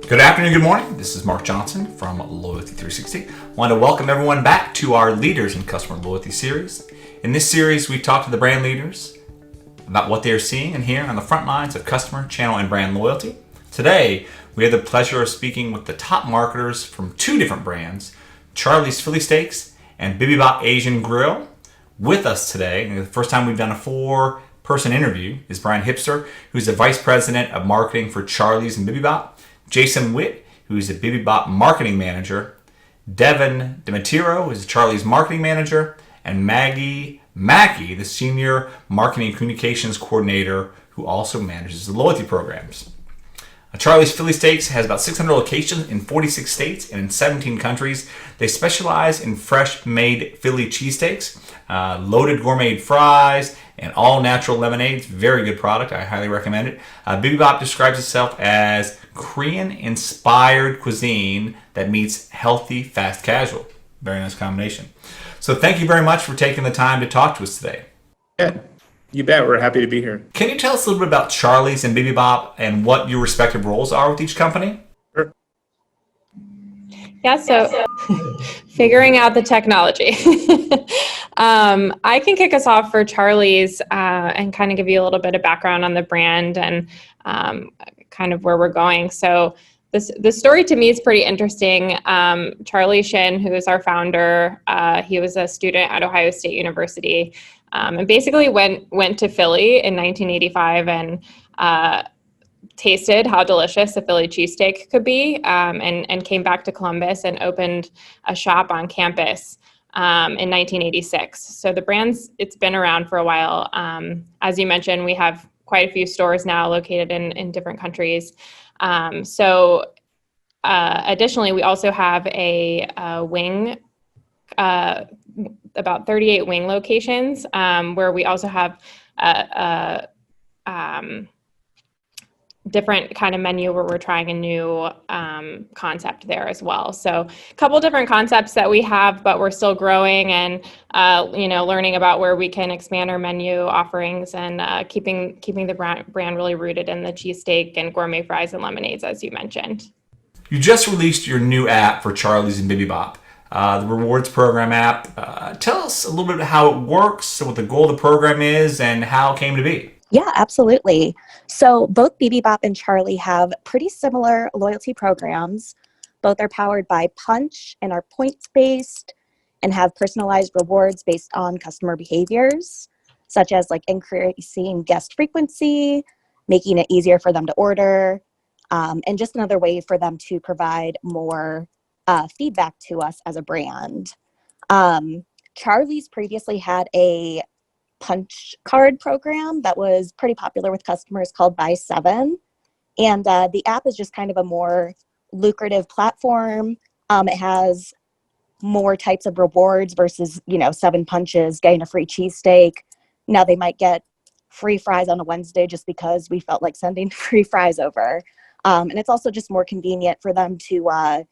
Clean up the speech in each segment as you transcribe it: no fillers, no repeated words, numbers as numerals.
Good afternoon, good morning. This is Mark Johnson from Loyalty360. I want to welcome everyone back to our Leaders in Customer Loyalty series. In this series, we talk to the brand leaders about what they are seeing and hearing on the front lines of customer, channel, and brand loyalty. Today, we have the pleasure of speaking with the top marketers from two different brands, Charleys Philly Steaks and BIBIBOP Asian Grill. With us today, and the first time we've done a four-person interview, is Brian Hipsher, who's the Vice President of Marketing for Charleys and BIBIBOP. Jason Whitt, who is a BIBIBOP Marketing Manager, Devyn DeMatteo, who is Charleys Marketing Manager, and Maggie Mackle, the Senior Marketing and Communications Coordinator, who also manages the loyalty programs. Charleys Philly Steaks has about 600 locations in 46 states and in 17 countries. They specialize in fresh-made Philly cheesesteaks, loaded gourmet fries, and all-natural lemonades. Very good product. I highly recommend it. BIBIBOP describes itself as Korean-inspired cuisine that meets healthy, fast casual. Very nice combination. So thank you very much for taking the time to talk to us today. Yeah, you bet. We're happy to be here. Can you tell us a little bit about Charleys and BIBIBOP and what your respective roles are with each company? Sure. Yeah, so figuring out the technology. I can kick us off for Charleys and kind of give you a little bit of background on the brand and kind of where we're going. So the story to me is pretty interesting. Shin, who is our founder, he was a student at Ohio State University and basically went to Philly in 1985 and tasted how delicious a Philly cheesesteak could be, and came back to Columbus and opened a shop on campus in 1986. So the it's been around for a while. As you mentioned, we have quite a few stores now located in different countries. Additionally, we also have a wing, about 38 wing locations, where we also have different kind of menu where we're trying a new concept there as well. So a couple different concepts that we have, but we're still growing and learning about where we can expand our menu offerings and keeping the brand really rooted in the cheesesteak and gourmet fries and lemonades, as you mentioned. You just released your new app for Charleys and BIBIBOP, the rewards program app. Tell us a little bit how it works, what the goal of the program is, and how it came to be. Yeah, absolutely. So both BIBIBOP and Charley have pretty similar loyalty programs. Both are powered by Punch and are points-based and have personalized rewards based on customer behaviors, such as like increasing guest frequency, making it easier for them to order, and just another way for them to provide more feedback to us as a brand. Charley's previously had a punch card program that was pretty popular with customers called Buy 7. And the app is just kind of a more lucrative platform. It has more types of rewards versus, 7 punches, getting a free cheesesteak. Now they might get free fries on a Wednesday just because we felt like sending free fries over. And it's also just more convenient for them to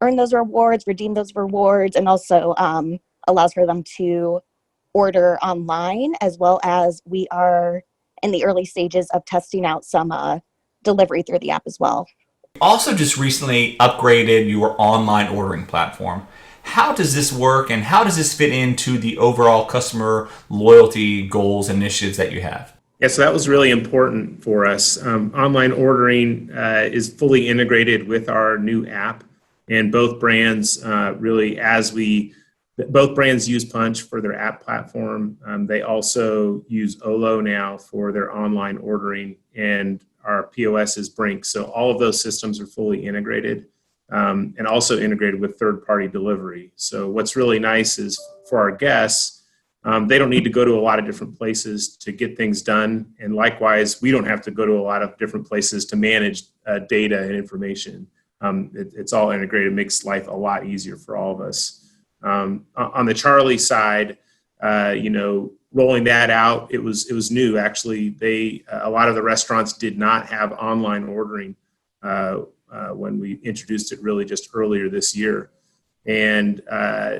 earn those rewards, redeem those rewards, and also allows for them to order online, as well as we are in the early stages of testing out some delivery through the app as well. Also just recently upgraded your online ordering platform. How does this work and how does this fit into the overall customer loyalty goals and initiatives that you have? Yeah, so that was really important for us. Online ordering is fully integrated with our new app, and both brands both brands use Punch for their app platform. They also use Olo now for their online ordering, and our POS is Brink. So all of those systems are fully integrated and also integrated with third-party delivery. So what's really nice is for our guests, they don't need to go to a lot of different places to get things done. And likewise, we don't have to go to a lot of different places to manage data and information. It's all integrated, makes life a lot easier for all of us. On the Charley side, rolling that out, it was new. Actually, a lot of the restaurants did not have online ordering when we introduced it really just earlier this year. And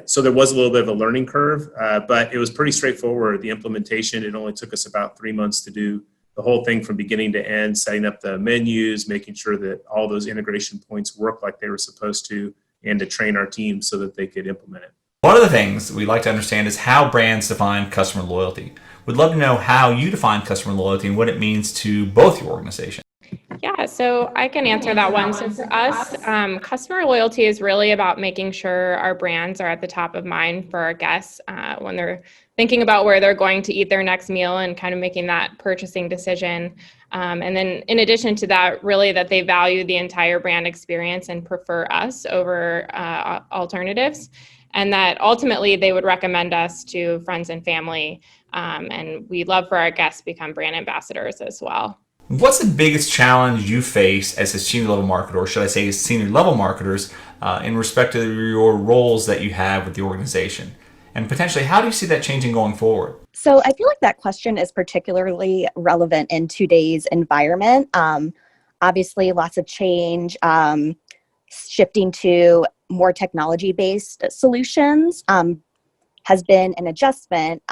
so there was a little bit of a learning curve, but it was pretty straightforward. The implementation, it only took us about 3 months to do. the whole thing from beginning to end, setting up the menus, making sure that all those integration points work like they were supposed to, and to train our team so that they could implement it. One of the things we'd like to understand is how brands define customer loyalty. We'd love to know how you define customer loyalty and what it means to both your organization. Yeah, so I can answer that one. So for us, customer loyalty is really about making sure our brands are at the top of mind for our guests when they're thinking about where they're going to eat their next meal and kind of making that purchasing decision. And then in addition to that, really that they value the entire brand experience and prefer us over alternatives. And that ultimately they would recommend us to friends and family. And we love for our guests to become brand ambassadors as well. What's the biggest challenge you face as a senior level marketer, or should I say as senior level marketers, in respect to your roles that you have with the organization? And potentially, how do you see that changing going forward? So I feel like that question is particularly relevant in today's environment. Obviously, lots of change, shifting to more technology-based solutions has been an adjustment.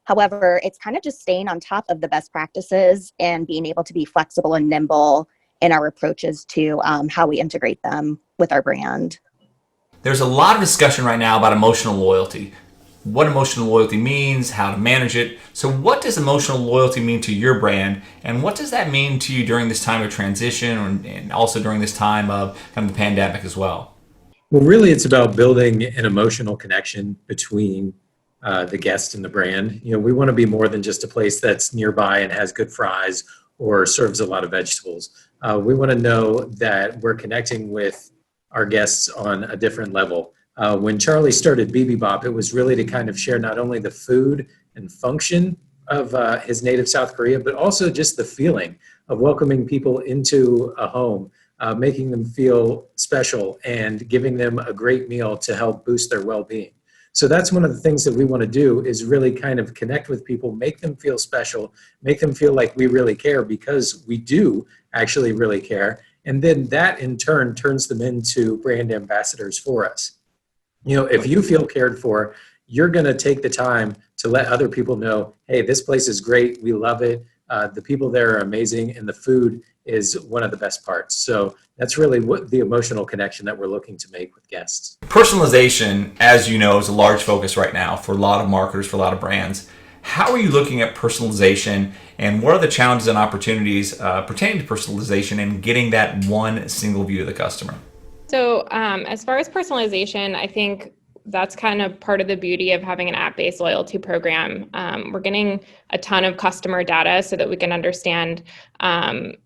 However, it's kind of just staying on top of the best practices and being able to be flexible and nimble in our approaches to how we integrate them with our brand. There's a lot of discussion right now about emotional loyalty, what emotional loyalty means, how to manage it. So what does emotional loyalty mean to your brand, and what does that mean to you during this time of transition and also during this time of kind of the pandemic as well? Well, really, it's about building an emotional connection between the guest and the brand. You know, we want to be more than just a place that's nearby and has good fries or serves a lot of vegetables. We want to know that we're connecting with our guests on a different level. When Charley started BIBIBOP, it was really to kind of share not only the food and function of his native South Korea, but also just the feeling of welcoming people into a home, making them feel special and giving them a great meal to help boost their well-being. So that's one of the things that we want to do, is really kind of connect with people, make them feel special, make them feel like we really care, because we do actually really care. And then that in turn turns them into brand ambassadors for us. You know, if you feel cared for, you're going to take the time to let other people know, hey, this place is great. We love it. The people there are amazing, and the food is one of the best parts. So that's really what the emotional connection that we're looking to make with guests. Personalization, as you know, is a large focus right now for a lot of marketers, for a lot of brands. How are you looking at personalization, and what are the challenges and opportunities pertaining to personalization and getting that one single view of the customer? So as far as personalization, I think that's kind of part of the beauty of having an app-based loyalty program. We're getting a ton of customer data so that we can understand, and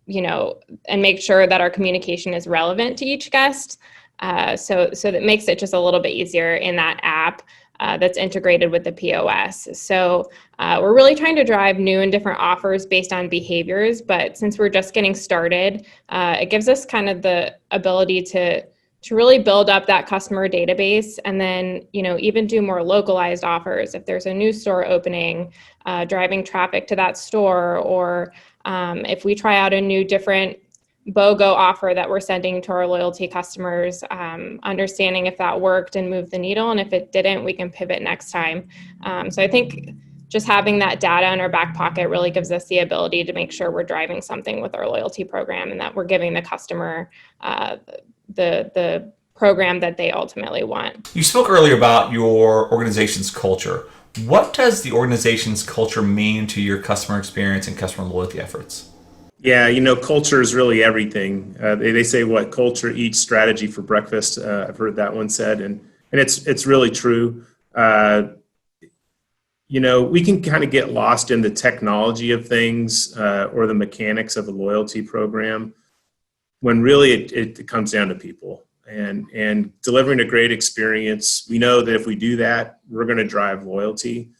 make sure that our communication is relevant to each guest. So that makes it just a little bit easier in that app that's integrated with the POS. So we're really trying to drive new and different offers based on behaviors, but since we're just getting started, it gives us kind of the ability to really build up that customer database, and then, even do more localized offers. If there's a new store opening, driving traffic to that store, or if we try out a new different BOGO offer that we're sending to our loyalty customers, understanding if that worked and moved the needle, and if it didn't, we can pivot next time. So I think just having that data in our back pocket really gives us the ability to make sure we're driving something with our loyalty program, and that we're giving the customer the program that they ultimately want. You spoke earlier about your organization's culture. What does the organization's culture mean to your customer experience and customer loyalty efforts? Yeah, culture is really everything. They say, what, culture eats strategy for breakfast. I've heard that one said, and it's really true. We can kind of get lost in the technology of things or the mechanics of a loyalty program, when really it comes down to people and delivering a great experience. We know that if we do that, we're going to drive loyalty.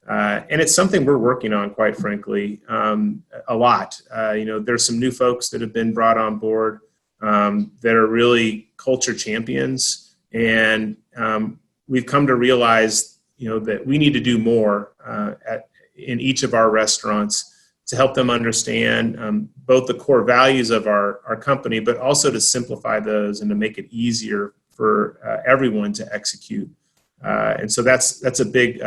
And it's something we're working on, quite frankly, a lot. There's some new folks that have been brought on board that are really culture champions. And we've come to realize, that we need to do more in each of our restaurants to help them understand both the core values of our company, but also to simplify those and to make it easier for everyone to execute. And so that's a big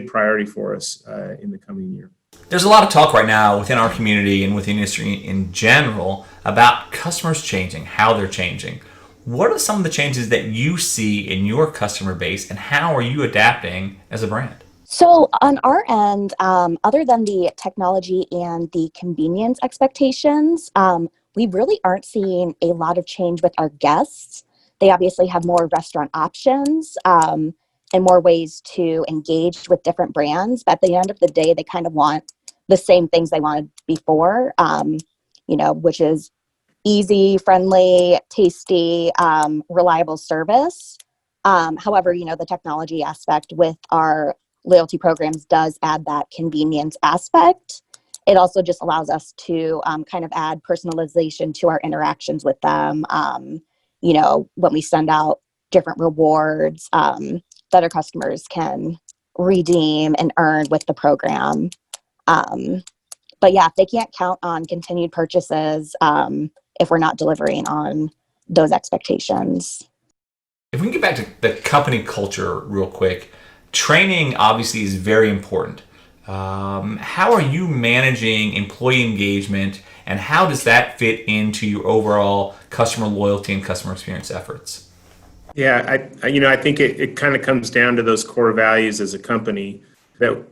priority for us in the coming year. There's a lot of talk right now within our community and within the industry in general about customers changing, how they're changing. What are some of the changes that you see in your customer base, and how are you adapting as a brand? So on our end, other than the technology and the convenience expectations, we really aren't seeing a lot of change with our guests. They obviously have more restaurant options and more ways to engage with different brands. But at the end of the day, they kind of want the same things they wanted before, which is easy, friendly, tasty, reliable service. However, the technology aspect with our loyalty programs does add that convenience aspect. It also just allows us to kind of add personalization to our interactions with them. When we send out different rewards that our customers can redeem and earn with the program. But yeah, if they can't count on continued purchases, if we're not delivering on those expectations. If we can get back to the company culture real quick, training obviously is very important. How are you managing employee engagement, and how does that fit into your overall customer loyalty and customer experience efforts? Yeah, I think it kind of comes down to those core values as a company that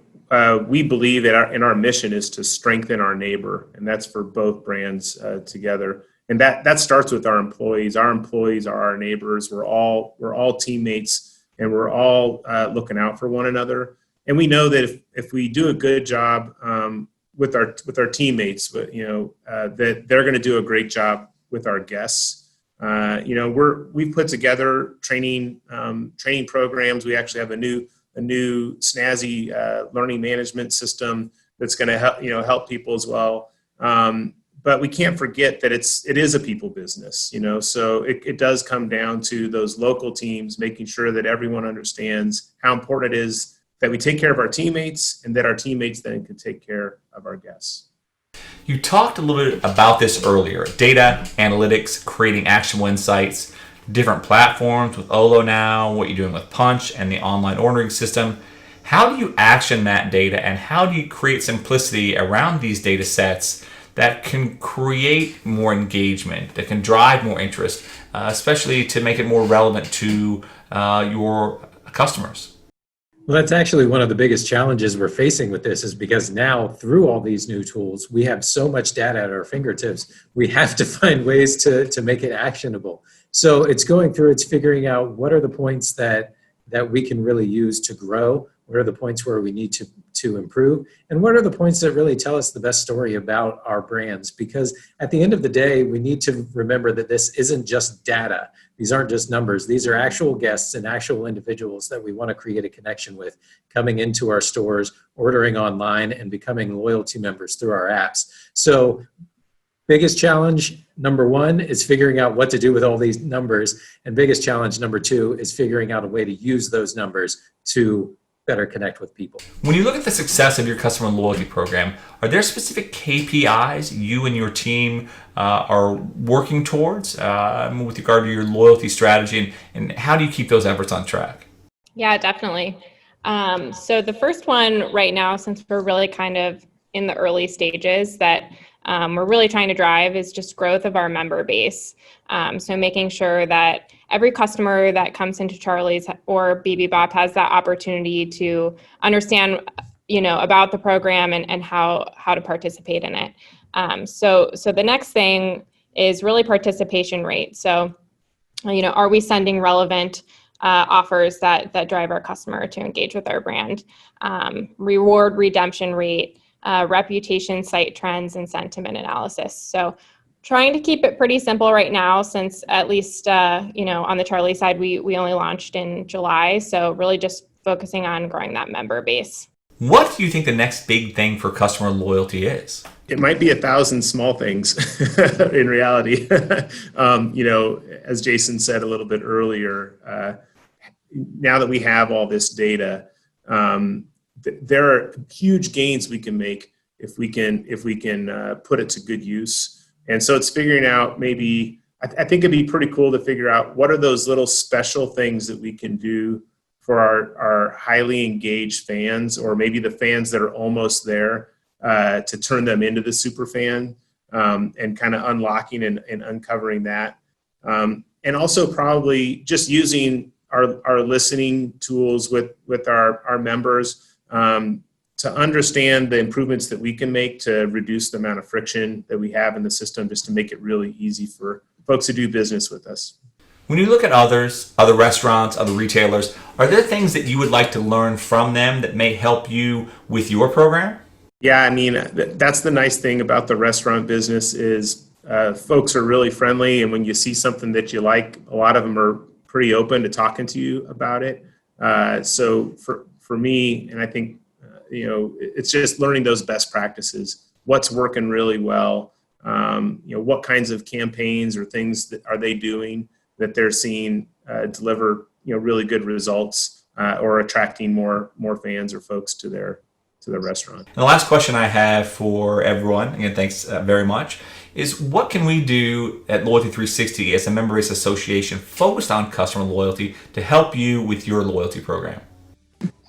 we believe that in our mission is to strengthen our neighbor, and that's for both brands together. And that starts with our employees. Our employees are our neighbors. We're all teammates, and we're all looking out for one another. And we know that if we do a good job with our teammates, that they're going to do a great job with our guests. We've put together training programs. We actually have a new snazzy learning management system that's going to help people as well. But we can't forget that it is a people business, so it does come down to those local teams, making sure that everyone understands how important it is that we take care of our teammates, and that our teammates then can take care of our guests. You talked a little bit about this earlier: data, analytics, creating actionable insights, different platforms with Olo now, what you're doing with Punch and the online ordering system. How do you action that data, and how do you create simplicity around these data sets that can create more engagement, that can drive more interest, especially to make it more relevant to your customers? Well, that's actually one of the biggest challenges we're facing with this, is because now through all these new tools, we have so much data at our fingertips. We have to find ways to make it actionable. So it's figuring out what are the points that we can really use to grow, what are the points where we need to improve, and what are the points that really tell us the best story about our brands. Because at the end of the day, we need to remember that this isn't just data. These aren't just numbers. These are actual guests and actual individuals that we want to create a connection with, coming into our stores, ordering online, and becoming loyalty members through our apps. So biggest challenge number one is figuring out what to do with all these numbers. And biggest challenge number two is figuring out a way to use those numbers to better connect with people. When you look at the success of your customer loyalty program, are there specific KPIs you and your team are working towards with regard to your loyalty strategy, and how do you keep those efforts on track? Yeah, definitely. So the first one right now, since we're really kind of in the early stages that we're really trying to drive, is just growth of our member base. So making sure that every customer that comes into Charley's or BIBIBOP has that opportunity to understand, about the program and how to participate in it. So the next thing is really participation rate. So, are we sending relevant offers that drive our customer to engage with our brand? Reward redemption rate, reputation, site trends, and sentiment analysis. So trying to keep it pretty simple right now, since at least, on the Charley side, we only launched in July. So really just focusing on growing that member base. What do you think the next big thing for customer loyalty is? It might be 1,000 small things in reality. As Jason said a little bit earlier, now that we have all this data, there are huge gains we can make if we can put it to good use. And so it's figuring out, maybe, I think it'd be pretty cool to figure out what are those little special things that we can do for our highly engaged fans, or maybe the fans that are almost there, to turn them into the super fan, and kind of unlocking and uncovering that. And also probably just using our listening tools with our members to understand the improvements that we can make to reduce the amount of friction that we have in the system, just to make it really easy for folks to do business with us. When you look at others, other restaurants, other retailers, are there things that you would like to learn from them that may help you with your program? Yeah, I mean, that's the nice thing about the restaurant business is folks are really friendly. And when you see something that you like, a lot of them are pretty open to talking to you about it. So for me, and I think, it's just learning those best practices, what's working really well, what kinds of campaigns or things that are they doing that they're seeing deliver, really good results or attracting more fans or folks to their restaurant. And the last question I have for everyone, again, thanks very much, is what can we do at Loyalty360 as a member-based association focused on customer loyalty to help you with your loyalty program?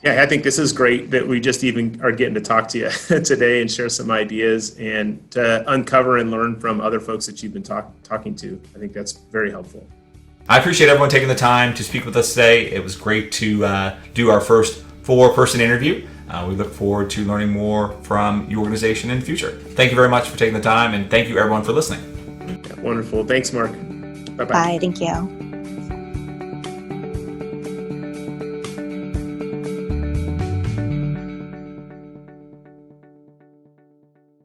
Yeah, I think this is great that we just even are getting to talk to you today and share some ideas and to uncover and learn from other folks that you've been talking to. I think that's very helpful. I appreciate everyone taking the time to speak with us today. It was great to do our first 4-person interview. We look forward to learning more from your organization in the future. Thank you very much for taking the time, and thank you everyone for listening. Yeah, wonderful. Thanks, Mark. Bye-bye. Bye. Thank you.